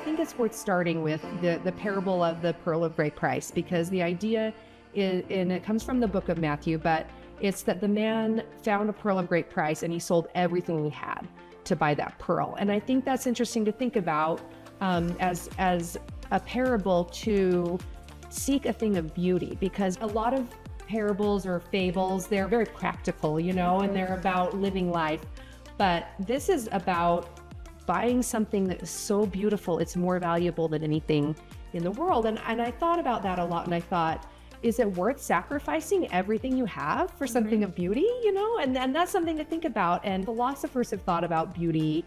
think it's worth starting with the parable of the pearl of great price, because the idea is, and it comes from the book of Matthew, but it's that the man found a pearl of great price and he sold everything he had to buy that pearl. And I think that's interesting to think about as a parable to seek a thing of beauty, because a lot of parables or fables, they're very practical, and they're about living life. But this is about buying something that is so beautiful, it's more valuable than anything in the world. And I thought about that a lot, and I thought, is it worth sacrificing everything you have for something of beauty, And that's something to think about. And philosophers have thought about beauty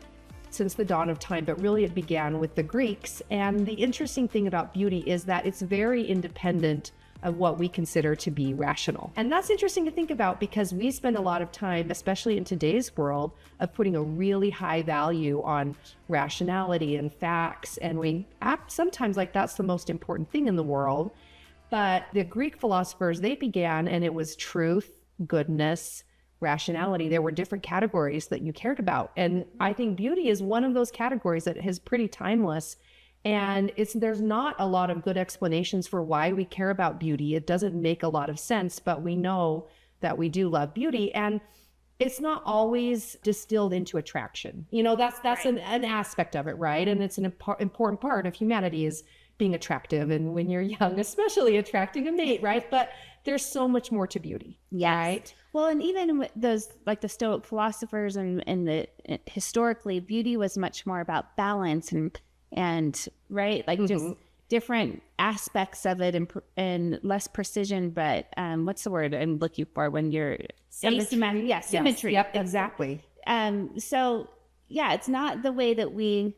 since the dawn of time, but really it began with the Greeks. And the interesting thing about beauty is that it's very independent of what we consider to be rational. And that's interesting to think about, because we spend a lot of time, especially in today's world, of putting a really high value on rationality and facts. And we act sometimes like that's the most important thing in the world. But the Greek philosophers, they began, and it was truth, goodness, rationality. There were different categories that you cared about. And I think beauty is one of those categories that is pretty timeless. And there's not a lot of good explanations for why we care about beauty. It doesn't make a lot of sense, but we know that we do love beauty. And it's not always distilled into attraction. That's right. An aspect of it, right? And it's an important part of humanity is being attractive. And when you're young, especially attracting a mate, right? But there's so much more to beauty. Yes. Right? Well, and even with those, like the Stoic philosophers and historically, beauty was much more about balance and right, like just different aspects of it and less precision. But what's the word I'm looking for when you're symmetry? Yeah, symmetry. Yes. Yep, exactly. So yeah, it's not the way that we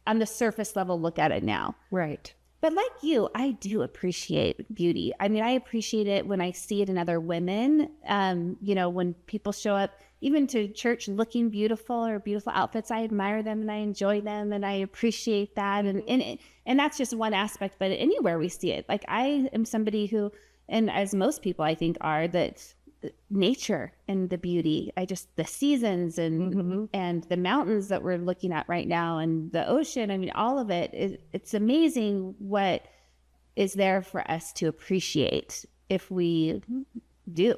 on the surface level look at it now. Right. But like you, I do appreciate beauty. I mean, I appreciate it when I see it in other women. When people show up, even to church looking beautiful or beautiful outfits, I admire them and I enjoy them and I appreciate that. And that's just one aspect, but anywhere we see it, like I am somebody who, and as most people I think are, that nature and the beauty, the seasons and the mountains that we're looking at right now and the ocean, I mean, all of it, it's amazing what is there for us to appreciate if we do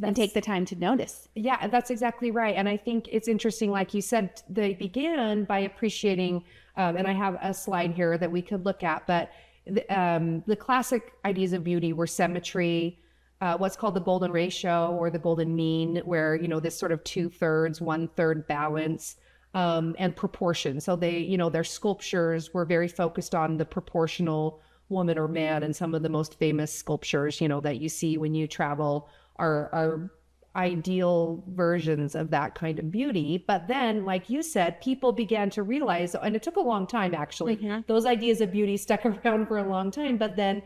and take the time to notice. Yeah, that's exactly right. And I think it's interesting, like you said, they began by appreciating, and I have a slide here that we could look at, but the classic ideas of beauty were symmetry, what's called the golden ratio or the golden mean, where, this sort of 2/3, 1/3 balance, and proportion. So their sculptures were very focused on the proportional woman or man. And some of the most famous sculptures, that you see when you travel are ideal versions of that kind of beauty. But then, like you said, people began to realize, and it took a long time, actually, those ideas of beauty stuck around for a long time. But then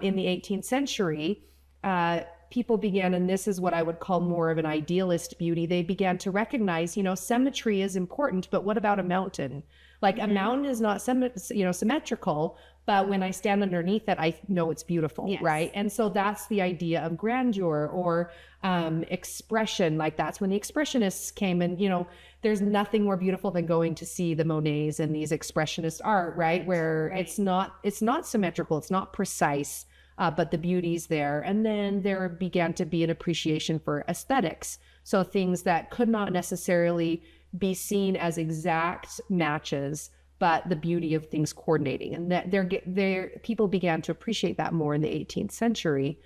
in the 18th century, people began, and this is what I would call more of an idealist beauty. They began to recognize, symmetry is important, but what about a mountain? Like a mountain is not symmetrical, but when I stand underneath it, I know it's beautiful, yes. Right? And so that's the idea of grandeur or expression. Like that's when the expressionists came, and there's nothing more beautiful than going to see the Monets and these expressionist art, right? Where it's not symmetrical, it's not precise. But the beauty's there. And then there began to be an appreciation for aesthetics. So things that could not necessarily be seen as exact matches, but the beauty of things coordinating. And that people began to appreciate that more in the 18th century.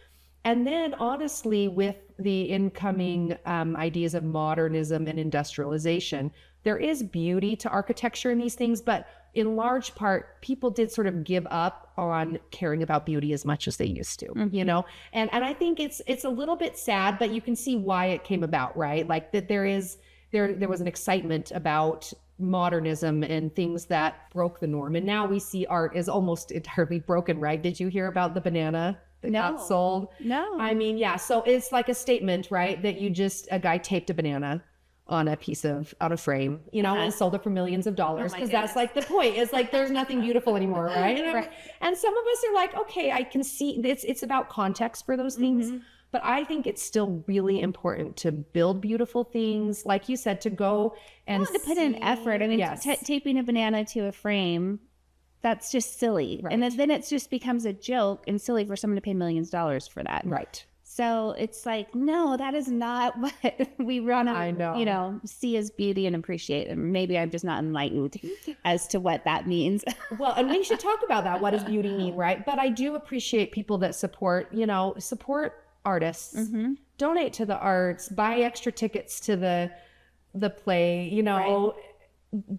And then honestly, with the incoming ideas of modernism and industrialization, there is beauty to architecture in these things, but in large part, people did sort of give up on caring about beauty as much as they used to, And I think it's a little bit sad, but you can see why it came about, right? Like that there was an excitement about modernism and things that broke the norm. And now we see art is almost entirely broken, right? Did you hear about the banana that got sold? No. I mean, yeah. So it's like a statement, right? That a guy taped a banana on a frame, and sold it for millions of dollars, because that's like the point. It's like there's nothing beautiful anymore, right? Right. And some of us are like, okay, I can see it's about context for those things, but I think it's still really important to build beautiful things, like you said, to go and to put in effort. I mean, yes. Taping a banana to a frame That's just silly. Right. And then it just becomes a joke and silly for someone to pay millions of dollars for that. Right. So it's like, no, that is not what we want I know. to, see as beauty and appreciate. And maybe I'm just not enlightened as to what that means. Well, and we should talk about that. What does beauty mean, right? But I do appreciate people that support artists, donate to the arts, buy extra tickets to the play,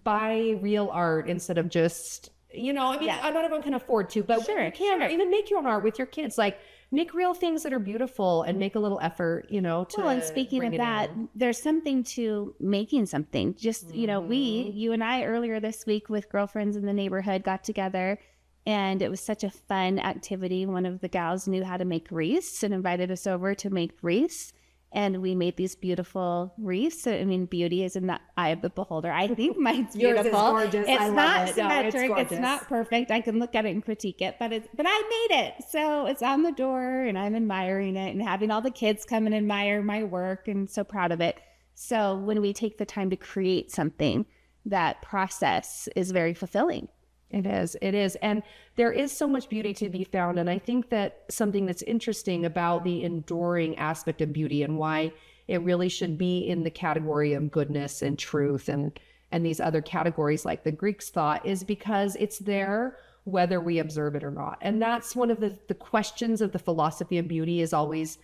buy real art instead of just, not everyone can afford to, but Sure, you can, or even make your own art with your kids. Like, make real things that are beautiful and make a little effort, to Well, and speaking bring of it that, in. there's something to making something. Just, you and I earlier this week with girlfriends in the neighborhood got together, and it was such a fun activity. One of the gals knew how to make wreaths and invited us over to make wreaths. And we made these beautiful wreaths. I mean, beauty is in the eye of the beholder. I think mine's Yours beautiful. is gorgeous. It's I love not it. No, it's symmetric. It's gorgeous. not perfect. I can look at it and critique it, but I made it. So it's on the door, and I'm admiring it, and having all the kids come and admire my work, and so proud of it. So when we take the time to create something, that process is very fulfilling. It is. And there is so much beauty to be found. And I think that something that's interesting about the enduring aspect of beauty and why it really should be in the category of goodness and truth and these other categories like the Greeks thought is because it's there whether we observe it or not. And that's one of the questions of the philosophy of beauty is always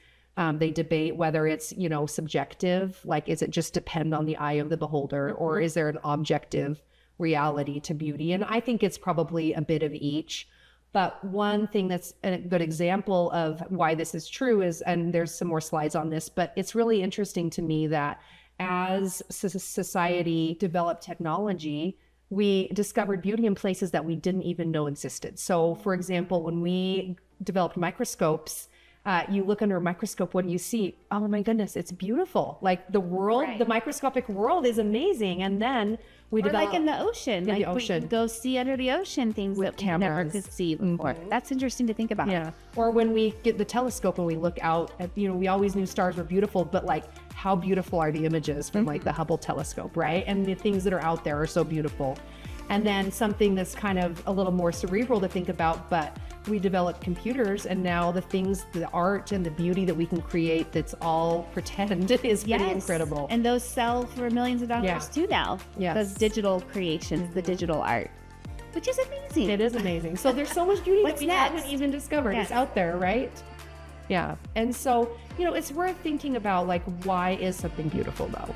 they debate whether it's, subjective, like is it just depend on the eye of the beholder, or is there an objective reality to beauty? And I think it's probably a bit of each. But one thing that's a good example of why this is true is, and there's some more slides on this, but it's really interesting to me that as society developed technology, we discovered beauty in places that we didn't even know existed. So for example, when we developed microscopes, you look under a microscope, what do you see? Oh my goodness, it's beautiful. Like the world, Right. the microscopic world is amazing. And then we Or developed like in the ocean, in the we ocean. go see under the ocean things With that we never cameras. could see before. That's interesting to think about. Yeah. Or when we get the telescope and we look out at, we always knew stars were beautiful, but like how beautiful are the images from like the Hubble telescope, right? And the things that are out there are so beautiful. And then something that's kind of a little more cerebral to think about, but we developed computers, and now the things, the art and the beauty that we can create that's all pretend is pretty incredible. And those sell for millions of dollars Yeah. too now. Yes. Those digital creations, the digital art, which is amazing. It is amazing. So there's so much beauty What's that we next? haven't even discovered. Yes. It's out there, right? Yeah. And so, it's worth thinking about, like, why is something beautiful though?